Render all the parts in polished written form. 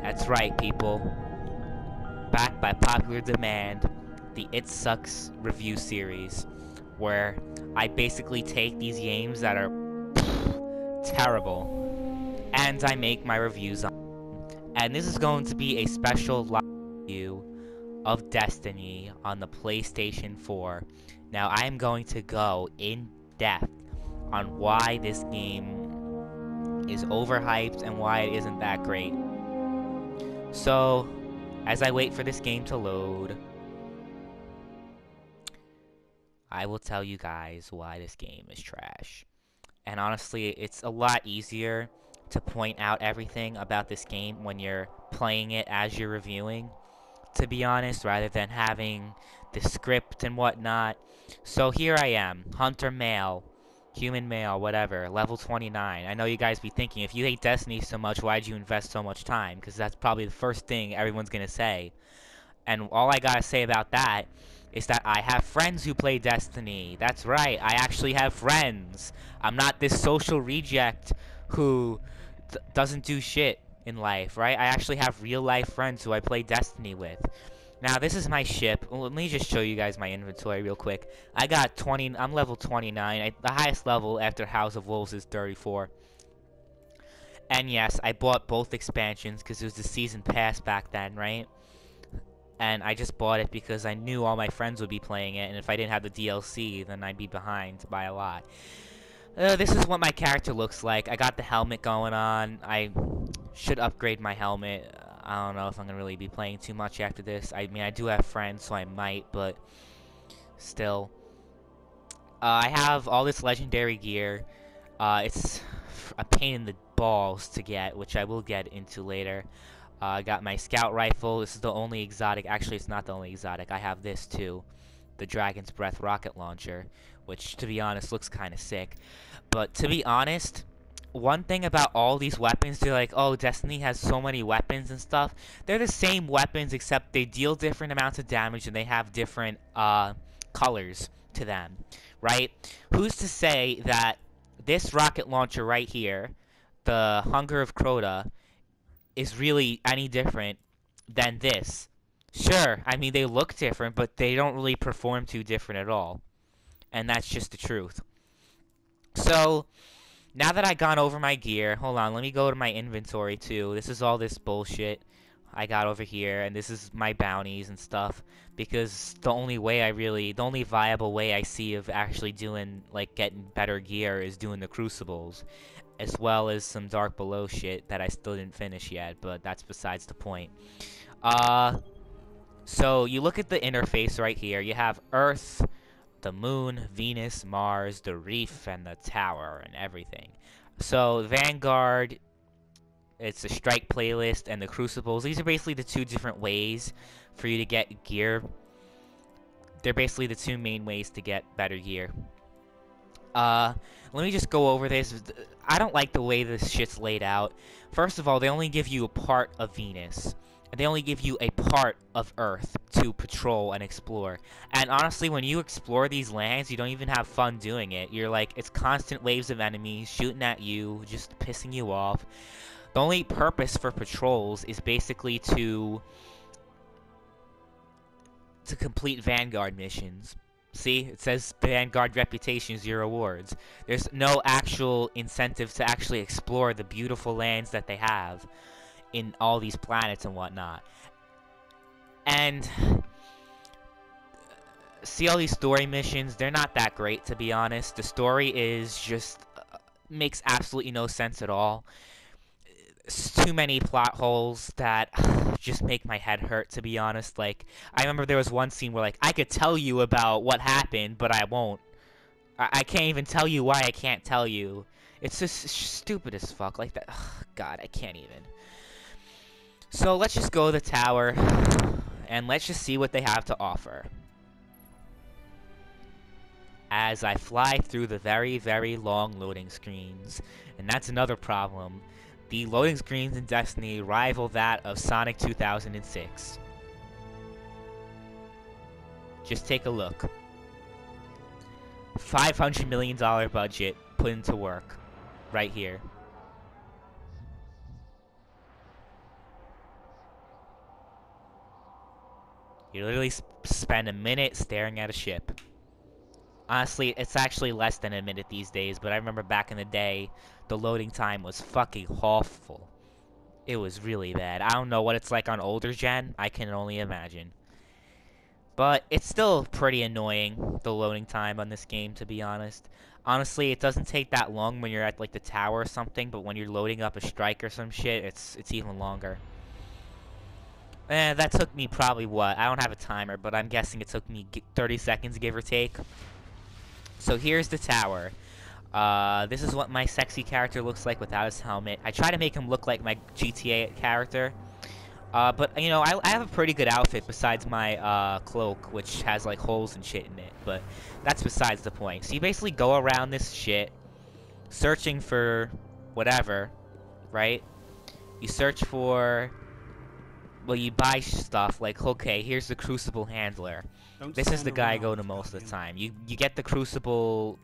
That's right, people. Back by popular demand, the It Sucks review series, where I basically take these games that are terrible, and I make my reviews on them. And this is going to be a special live review of Destiny on the PlayStation 4. Now, I am going to go in depth on why this game is overhyped and why it isn't that great. So, as I wait for this game to load, I will tell you guys why this game is trash. And honestly, it's a lot easier to point out everything about this game when you're playing it as you're reviewing, to be honest, rather than having the script and whatnot. So here I am, Hunter Male, Human Male, whatever, level 29. I know you guys be thinking, if you hate Destiny so much, why'd you invest so much time? Because that's probably the first thing everyone's gonna say. And all I gotta say about that is that I have friends who play Destiny. That's right, I actually have friends. I'm not this social reject who doesn't do shit in life, right? I actually have real life friends who I play Destiny with. Now, this is my ship. Let me just show you guys my inventory real quick. I'm level 29. The highest level after House of Wolves is 34. And yes, I bought both expansions because it was the season pass back then, right? And I just bought it because I knew all my friends would be playing it, and if I didn't have the DLC, then I'd be behind by a lot. This is what my character looks like. I got the helmet going on. I should upgrade my helmet. I don't know if I'm going to really be playing too much after this. I mean, I do have friends, so I might, but still. I have all this legendary gear. It's a pain in the balls to get, which I will get into later. I got my scout rifle. This is the only exotic. Actually, it's not the only exotic. I have this too. The Dragon's Breath rocket launcher, which, to be honest, looks kind of sick. But to be honest, one thing about all these weapons, they're like, oh, Destiny has so many weapons and stuff. They're the same weapons, except they deal different amounts of damage and they have different colors to them, right? Who's to say that this rocket launcher right here, the Hunger of Crota, is really any different than this? Sure, I mean, they look different, but they don't really perform too different at all. And that's just the truth. So, now that I've gone over my gear, hold on, let me go to my inventory too. This is all this bullshit I got over here, and this is my bounties and stuff, because the only viable way I see of actually doing, like, getting better gear is doing the Crucibles, as well as some Dark Below shit that I still didn't finish yet, but that's besides the point. So you look at the interface right here. You have Earth, the Moon, Venus, Mars, the Reef, and the Tower, and everything. So Vanguard, it's a strike playlist, and the Crucibles. These are basically the two different ways for you to get gear. They're basically the two main ways to get better gear. Let me just go over this. I don't like the way this shit's laid out. First of all, they only give you a part of Venus. And they only give you a part of Earth to patrol and explore. And honestly, when you explore these lands, you don't even have fun doing it. You're like, it's constant waves of enemies shooting at you, just pissing you off. The only purpose for patrols is basically to complete Vanguard missions. See, it says Vanguard reputation 0 rewards. There's no actual incentive to actually explore the beautiful lands that they have in all these planets and whatnot. And see, all these story missions, they're not that great, to be honest. The story is just makes absolutely no sense at all. It's too many plot holes that just make my head hurt, to be honest. Like, I remember there was one scene where, like, I could tell you about what happened, but I won't. I can't even tell you why I can't tell you. It's just stupid as fuck. Like that. Ugh, God, I can't even. So let's just go to the tower, and let's just see what they have to offer. As I fly through the very, very long loading screens. And that's another problem. The loading screens in Destiny rival that of Sonic 2006. Just take a look. $500 million budget put into work. Right here. You literally spend a minute staring at a ship. Honestly, it's actually less than a minute these days, but I remember back in the day, the loading time was fucking awful. It was really bad. I don't know what it's like on older gen. I can only imagine. But it's still pretty annoying, the loading time on this game, to be honest. Honestly, it doesn't take that long when you're at, like, the tower or something, but when you're loading up a strike or some shit, it's even longer. That took me probably, what? I don't have a timer, but I'm guessing it took me 30 seconds, give or take. So here's the tower. This is what my sexy character looks like without his helmet. I try to make him look like my GTA character. But, you know, I have a pretty good outfit besides my, cloak, which has, like, holes and shit in it. But that's besides the point. So you basically go around this shit, searching for whatever, right? You search for... Well, you buy stuff, like, okay, here's the Crucible handler. This is the guy I go to most of the time. You get the Crucible,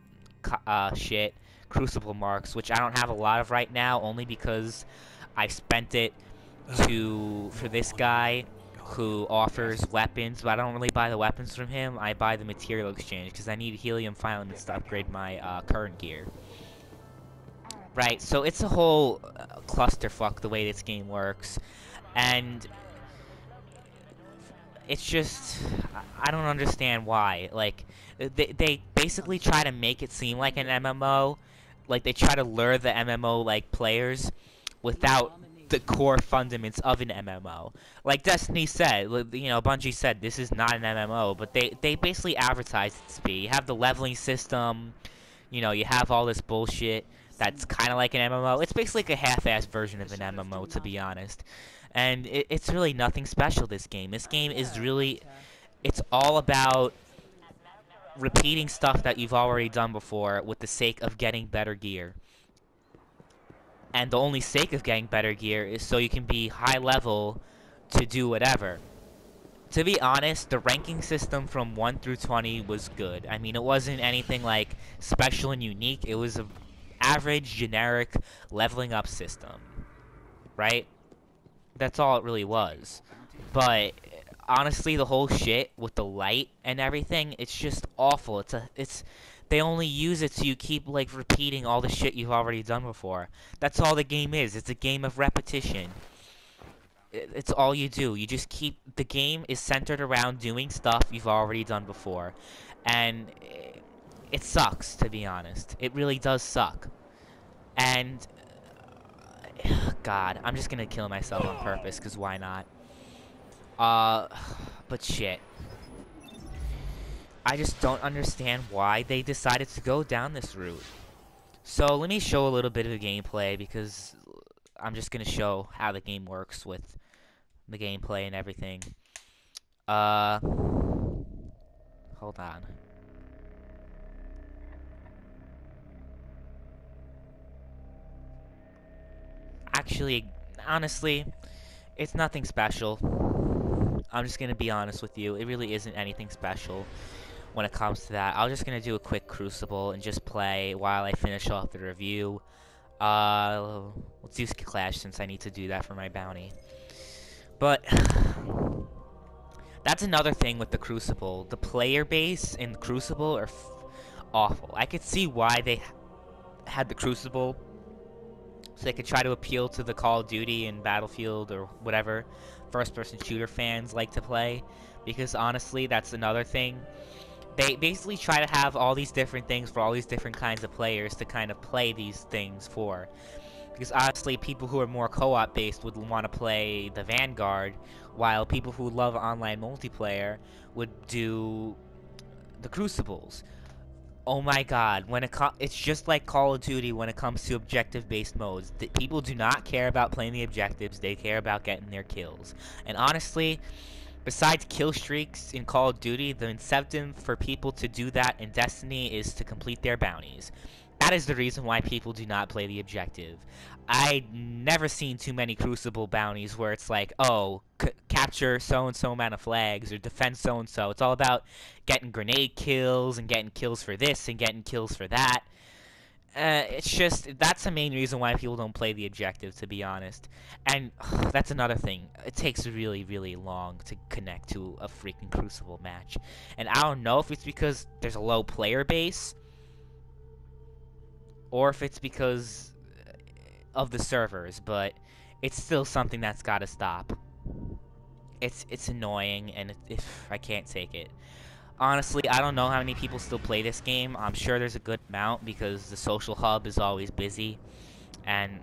shit, Crucible marks, which I don't have a lot of right now, only because I spent it for this guy who offers weapons, but I don't really buy the weapons from him. I buy the material exchange because I need helium filaments to upgrade my current gear. Right, so it's a whole clusterfuck the way this game works, and it's just, I don't understand why. Like, they basically try to make it seem like an MMO, like they try to lure the MMO like players without the core fundamentals of an MMO. Like Destiny said, you know, Bungie said this is not an MMO, but they basically advertise it to be. You have the leveling system, you know, you have all this bullshit that's kind of like an MMO. It's basically like a half-assed version of an MMO, to be honest. And it's really nothing special, this game. This game is really, it's all about repeating stuff that you've already done before with the sake of getting better gear. And the only sake of getting better gear is so you can be high level to do whatever. To be honest, the ranking system from 1 through 20 was good. I mean, it wasn't anything like special and unique. It was an average, generic leveling up system, right? That's all it really was. But honestly, the whole shit with the light and everything, it's just awful. They only use it so you keep like repeating all the shit you've already done before. That's all the game is. It's a game of repetition. It's all you do. You just keep, the game is centered around doing stuff you've already done before. And it sucks, to be honest. It really does suck. And God, I'm just gonna kill myself on purpose, because why not? But shit. I just don't understand why they decided to go down this route. So, let me show a little bit of the gameplay, because I'm just gonna show how the game works with the gameplay and everything. Hold on. Actually, honestly, it's nothing special. I'm just gonna be honest with you. It really isn't anything special when it comes to that. I'm just gonna do a quick Crucible and just play while I finish off the review. Let's use Clash since I need to do that for my bounty. But that's another thing with the Crucible. The player base in Crucible are awful. I could see why they had the Crucible, so they could try to appeal to the Call of Duty and Battlefield or whatever first-person shooter fans like to play. Because honestly, that's another thing. They basically try to have all these different things for all these different kinds of players to kind of play these things for. Because honestly, people who are more co-op based would want to play the Vanguard, while people who love online multiplayer would do the Crucibles. Oh my God, it's just like Call of Duty when it comes to objective-based modes. People do not care about playing the objectives, they care about getting their kills. And honestly, besides kill streaks in Call of Duty, the incentive for people to do that in Destiny is to complete their bounties. That is the reason why people do not play the objective. I never seen too many Crucible bounties where it's like, oh, capture so-and-so amount of flags or defend so-and-so. It's all about getting grenade kills and getting kills for this and getting kills for that. It's just that's the main reason why people don't play the objective, to be honest. And that's another thing. It takes really, really long to connect to a freaking Crucible match. And I don't know if it's because there's a low player base, or if it's because of the servers, but it's still something that's got to stop. It's annoying, and if I can't take it. Honestly, I don't know how many people still play this game. I'm sure there's a good amount because the social hub is always busy, and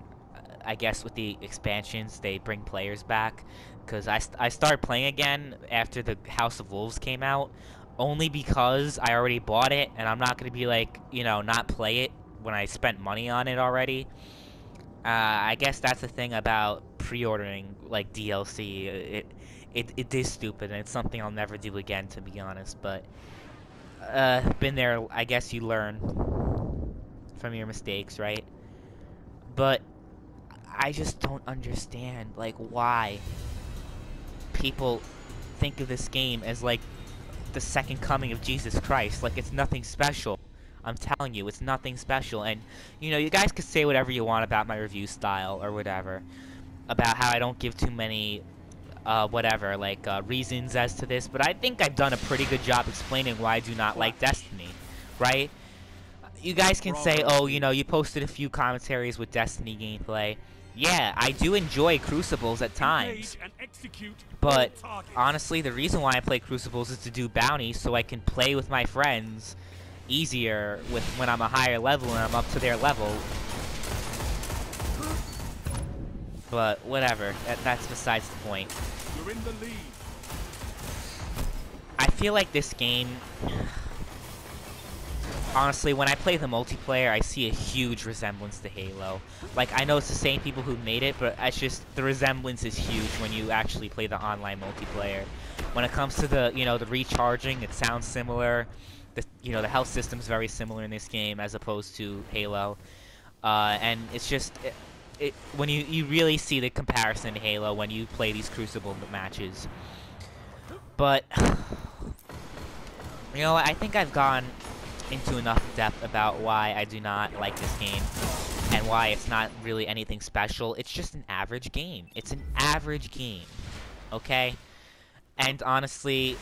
I guess with the expansions they bring players back. Because I started playing again after the House of Wolves came out, only because I already bought it, and I'm not gonna be like, you know, not play it when I spent money on it already. I guess that's the thing about pre-ordering like DLC. It is stupid, and it's something I'll never do again, to be honest. But been there. I guess you learn from your mistakes, right? But I just don't understand like why people think of this game as like the second coming of Jesus Christ. Like it's nothing special. I'm telling you, it's nothing special. And, you know, you guys could say whatever you want about my review style or whatever. About how I don't give too many, reasons as to this. But I think I've done a pretty good job explaining why I do not like Destiny, right? You guys can say, oh, you know, you posted a few commentaries with Destiny gameplay. Yeah, I do enjoy Crucibles at times. But, honestly, the reason why I play Crucibles is to do bounties so I can play with my friends easier with when I'm a higher level and I'm up to their level. But whatever, that's besides the point. You're in the lead. I feel like this game, honestly, when I play the multiplayer, I see a huge resemblance to Halo. Like, I know it's the same people who made it, but it's just the resemblance is huge when you actually play the online multiplayer. When it comes to the, you know, the recharging, it sounds similar. The health system is very similar in this game as opposed to Halo, and it's just when you really see the comparison to Halo when you play these Crucible matches. But you know, I think I've gone into enough depth about why I do not like this game and why it's not really anything special. It's just an average game. It's an average game, okay? And honestly,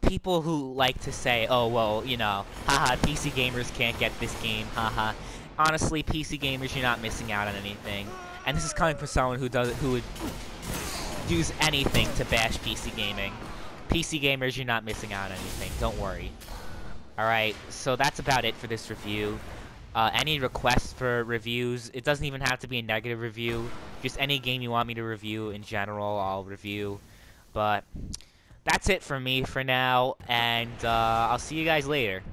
people who like to say, oh, well, you know, haha, PC gamers can't get this game, haha. Honestly, PC gamers, you're not missing out on anything. And this is coming from someone who would use anything to bash PC gaming. PC gamers, you're not missing out on anything. Don't worry. Alright, so that's about it for this review. Any requests for reviews, it doesn't even have to be a negative review. Just any game you want me to review in general, I'll review. But that's it for me for now, and I'll see you guys later.